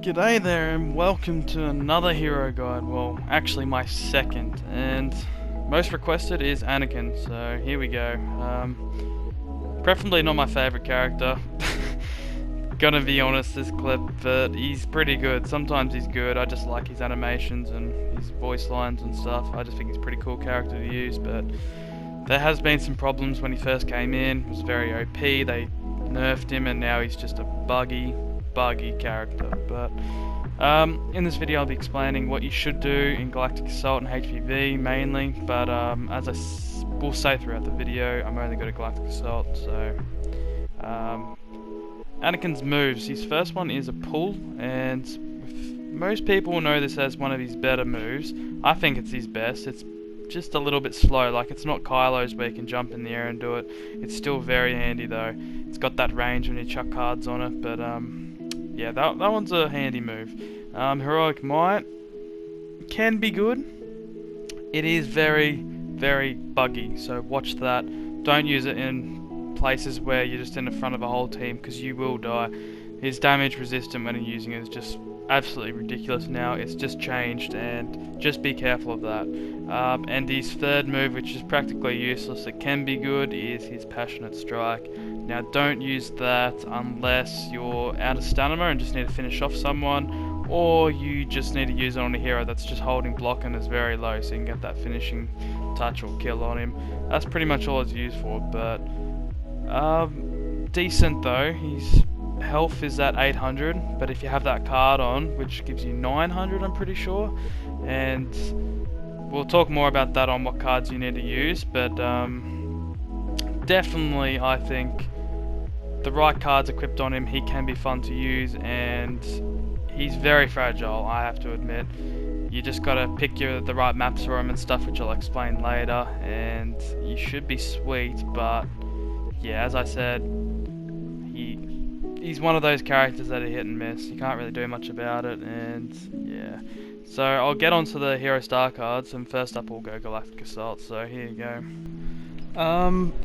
G'day there and welcome to another hero guide, well actually my second, and most requested is Anakin, so here we go. Preferably not my favourite character, gonna be honest this clip, but he's pretty good. Sometimes he's good, I just like his animations and his voice lines and stuff. I just think he's a pretty cool character to use, but there has been some problems when he first came in. He was very OP, they nerfed him and now he's just a buggy character. But in this video I'll be explaining what you should do in Galactic Assault and HPV mainly, but as I will say throughout the video, I'm only good at Galactic Assault. So Anakin's moves, his first one is a pull, and most people will know this as one of his better moves. I think it's his best. It's just a little bit slow, like it's not Kylo's where you can jump in the air and do it. It's still very handy though. It's got that range when you chuck cards on it, but yeah, that one's a handy move. Heroic Might can be good. It is very buggy, so watch that. Don't use it in places where you're just in the front of a whole team, because you will die. His damage resistant when you're using it is just absolutely ridiculous now. It's just changed, and just be careful of that. And his third move, which is practically useless, it can be good, is his Passionate Strike. Now don't use that unless you're out of stamina and just need to finish off someone, or you just need to use it on a hero that's just holding block and is very low, so you can get that finishing touch or kill on him. That's pretty much all it's used for, but decent though. His health is at 800, but if you have that card on, which gives you 900 I'm pretty sure, and we'll talk more about that on what cards you need to use, but definitely I think the right cards equipped on him, he can be fun to use, and he's very fragile, I have to admit. You just gotta pick the right maps for him and stuff, which I'll explain later, and you should be sweet. But yeah, as I said, he's one of those characters that are hit and miss. You can't really do much about it, and yeah. So I'll get onto the hero star cards, and first up we'll go Galactic Assault, so here you go.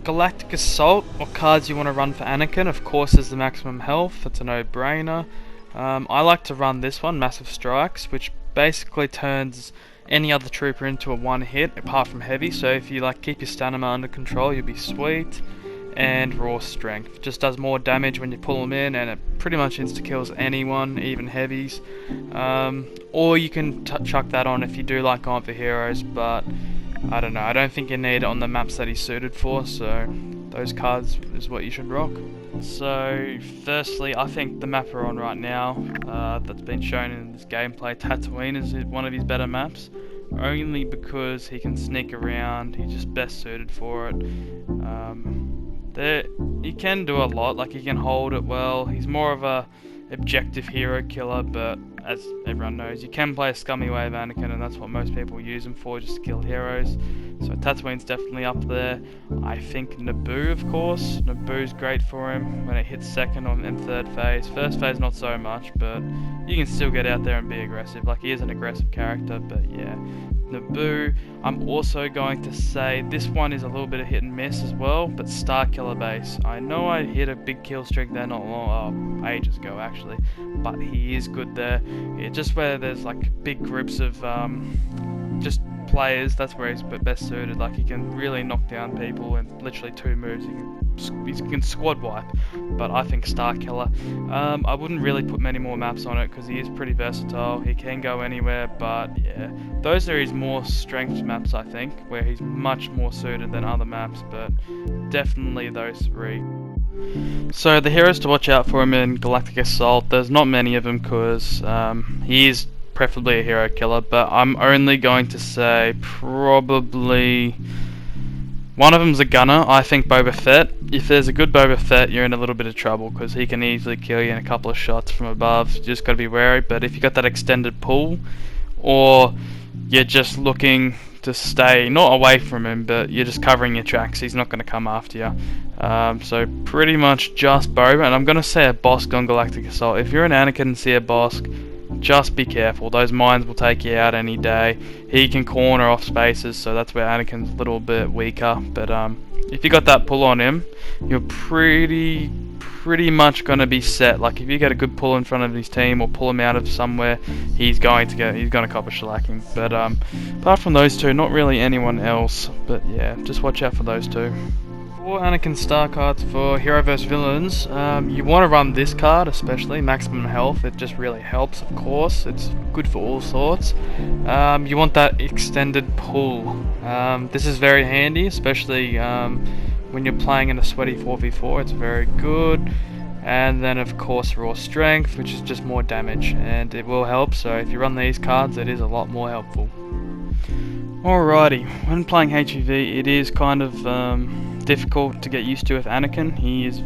Galactic Assault, what cards you want to run for Anakin? Of course is the maximum health, it's a no-brainer. I like to run this one, Massive Strikes, which basically turns any other trooper into a one hit apart from heavy, so if you like keep your stamina under control you'll be sweet. And Raw Strength, just does more damage when you pull them in, and it pretty much insta-kills anyone, even heavies. Or you can chuck that on if you do like going for heroes, but I don't know, I don't think you need it on the maps that he's suited for, so those cards is what you should rock. So firstly, I think the map we're on right now, that's been shown in this gameplay, Tatooine, is one of his better maps, only because he can sneak around, he's just best suited for it. He can do a lot, like he can hold it well. He's more of a objective hero killer, but as everyone knows, you can play a scummy way of Anakin, and that's what most people use him for, just to kill heroes. So Tatooine's definitely up there. I think Naboo, of course. Naboo's great for him when it hits second and third phase. First phase not so much, but you can still get out there and be aggressive. Like, he is an aggressive character, but yeah. Naboo. I'm also going to say this one is a little bit of hit and miss as well, but Star Killer base. I know I hit a big kill streak there not long, ages ago actually, but he is good there. Yeah, just where there's like big groups of just players, that's where he's best suited. Like, he can really knock down people in literally 2 moves. He can squad wipe, but I think Star Killer. I wouldn't really put many more maps on it because he is pretty versatile. He can go anywhere, but yeah, those are his more strength maps, I think, where he's much more suited than other maps, but definitely those 3. So the heroes to watch out for him in Galactic Assault, there's not many of them because he is preferably a hero killer, but I'm only going to say probably one of them's a gunner. I think Boba Fett. If there's a good Boba Fett, you're in a little bit of trouble because he can easily kill you in a couple of shots from above. You just got to be wary. But if you got that extended pull, or you're just looking to stay not away from him, but you're just covering your tracks, he's not going to come after you. So pretty much just Boba, and I'm going to say a Bosk on Galactic Assault. If you're an Anakin and see a Bosk, just be careful. Those mines will take you out any day. He can corner off spaces, so that's where Anakin's a little bit weaker. But if you got that pull on him, you're pretty pretty much going to be set. Like if you get a good pull in front of his team or pull him out of somewhere, he's going to cop a shellacking. But apart from those two, not really anyone else. But yeah, just watch out for those two. For Anakin star cards for Hero vs Villains, you want to run this card, especially maximum health. It just really helps, of course. It's good for all sorts. You want that extended pull. This is very handy, especially when you're playing in a sweaty 4v4. It's very good. And then of course raw strength, which is just more damage, and it will help. So if you run these cards, it is a lot more helpful. Alrighty, when playing HEV, it is kind of difficult to get used to with Anakin. He is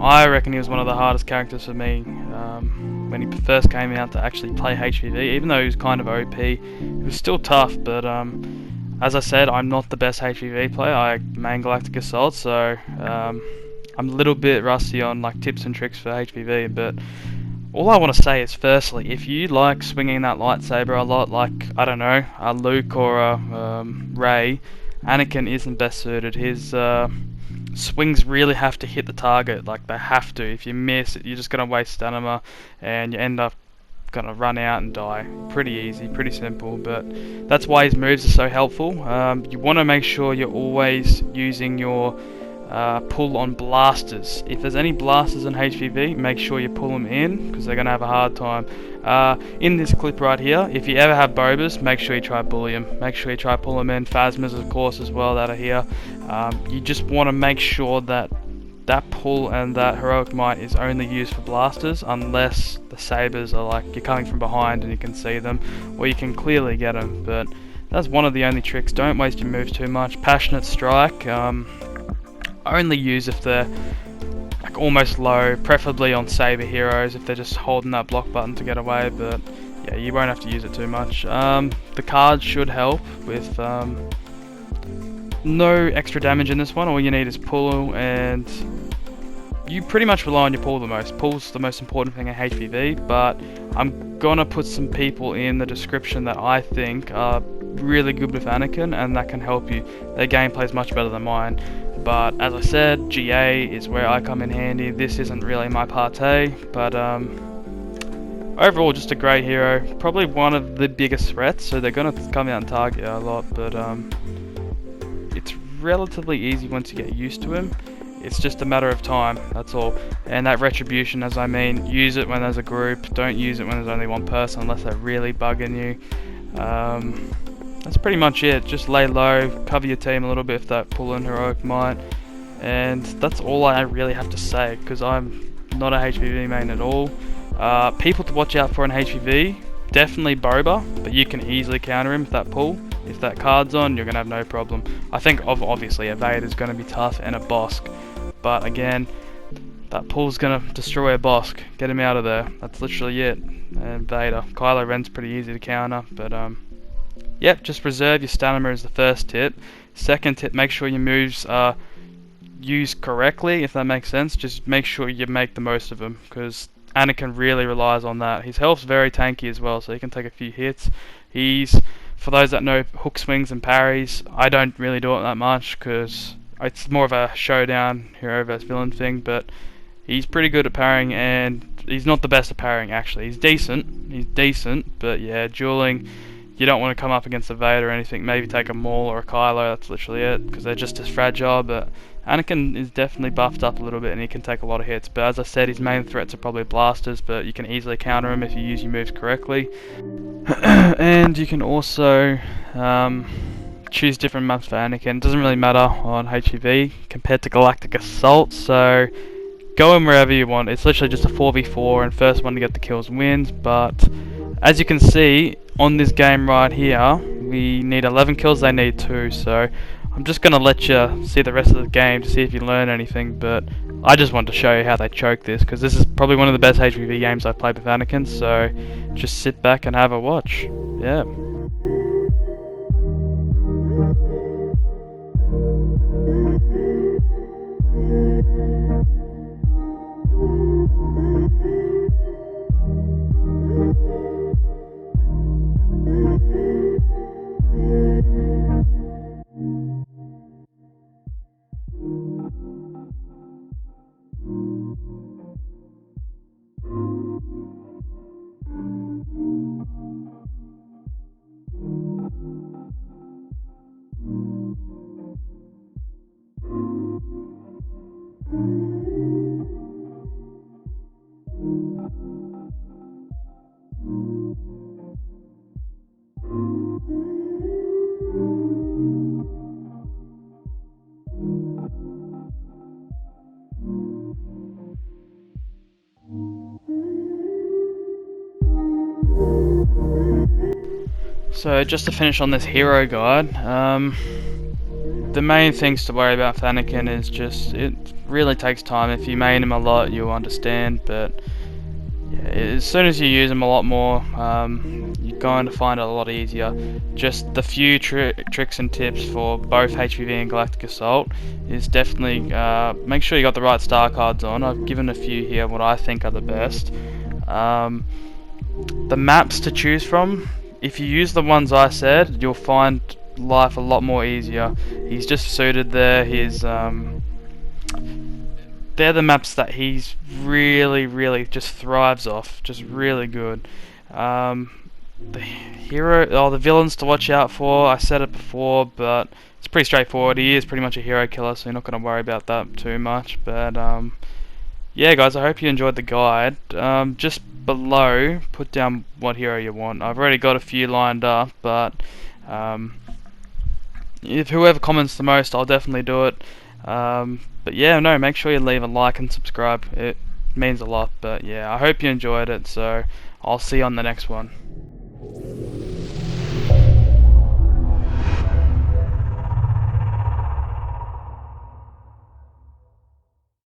I reckon he was one of the hardest characters for me when he first came out to actually play HEV. Even though he was kind of OP, he was still tough, but as I said, I'm not the best HEV player. I main Galactic Assault, so I'm a little bit rusty on like tips and tricks for HEV, but all I want to say is, firstly, if you like swinging that lightsaber a lot, like, I don't know, a Luke or a Rey, Anakin isn't best suited. His swings really have to hit the target, like they have to. If you miss, you're just going to waste stamina, and you end up going to run out and die. Pretty easy, pretty simple, but that's why his moves are so helpful. You want to make sure you're always using your pull on blasters. If there's any blasters in HVV, make sure you pull them in, because they're going to have a hard time. In this clip right here, if you ever have Bobas, make sure you try bully them. Make sure you try pull them in. Phasmas, of course, as well, that are here. You just want to make sure that that pull and that heroic might is only used for blasters, unless the sabers are like you're coming from behind and you can see them, or you can clearly get them. But that's one of the only tricks. Don't waste your moves too much. Passionate strike. Only use if they're like almost low, preferably on saber heroes if they're just holding that block button to get away, but yeah, you won't have to use it too much. The cards should help with no extra damage in this one. All you need is pull, and you pretty much rely on your pull the most. Pull's the most important thing in HVV, but I'm gonna put some people in the description that I think are really good with Anakin, and that can help you. Their gameplay is much better than mine. But as I said, GA is where I come in handy. This isn't really my partay, but overall just a great hero. Probably one of the biggest threats, so they're going to come out and target you a lot, but it's relatively easy once you get used to him. It's just a matter of time, that's all. And that retribution, as I mean, use it when there's a group. Don't use it when there's only one person unless they're really bugging you. That's pretty much it. Just lay low, cover your team a little bit if that pull in heroic might, and that's all I really have to say, because I'm not a HVV main at all. People to watch out for in HVV, definitely Boba, but you can easily counter him with that pull. If that card's on, you're going to have no problem. I think obviously a Vader's going to be tough, and a Bosk, but again, that pull's going to destroy a Bosk. Get him out of there. That's literally it. And Vader. Kylo Ren's pretty easy to counter, but yep, just reserve your stamina as the first tip. Second tip, make sure your moves are used correctly, if that makes sense. Just make sure you make the most of them, because Anakin really relies on that. His health's very tanky as well, so he can take a few hits. For those that know hook swings and parries, I don't really do it that much, because it's more of a showdown, hero versus villain thing, but he's pretty good at parrying, and he's not the best at parrying actually. He's decent, but yeah, dueling, you don't want to come up against a Vader or anything. Maybe take a Maul or a Kylo, that's literally it, because they're just as fragile. But Anakin is definitely buffed up a little bit, and he can take a lot of hits. But as I said, his main threats are probably blasters, but you can easily counter him if you use your moves correctly. And you can also choose different maps for Anakin. It doesn't really matter on HEV compared to Galactic Assault, so go in wherever you want. It's literally just a 4v4, and first one to get the kills wins. But as you can see on this game right here, we need 11 kills, they need 2, so I'm just going to let you see the rest of the game to see if you learn anything, but I just wanted to show you how they choke this, because this is probably one of the best HVV games I've played with Anakin, so just sit back and have a watch. Yeah. So just to finish on this hero guide, the main things to worry about for Anakin is just, it really takes time. If you main him a lot, you'll understand, but yeah, as soon as you use him a lot more, you're going to find it a lot easier. Just the few tricks and tips for both HPV and Galactic Assault is definitely make sure you got the right star cards on. I've given a few here what I think are the best. The maps to choose from, if you use the ones I said, you'll find life a lot more easier. He's just suited there. They're the maps that he's really just thrives off. Just really good. The the villains to watch out for. I said it before, but it's pretty straightforward. He is pretty much a hero killer, so you're not going to worry about that too much. But yeah, guys, I hope you enjoyed the guide. Just below, put down what hero you want. I've already got a few lined up, but if whoever comments the most, I'll definitely do it. But yeah, no, make sure you leave a like and subscribe. It means a lot. But yeah, I hope you enjoyed it. So I'll see you on the next one.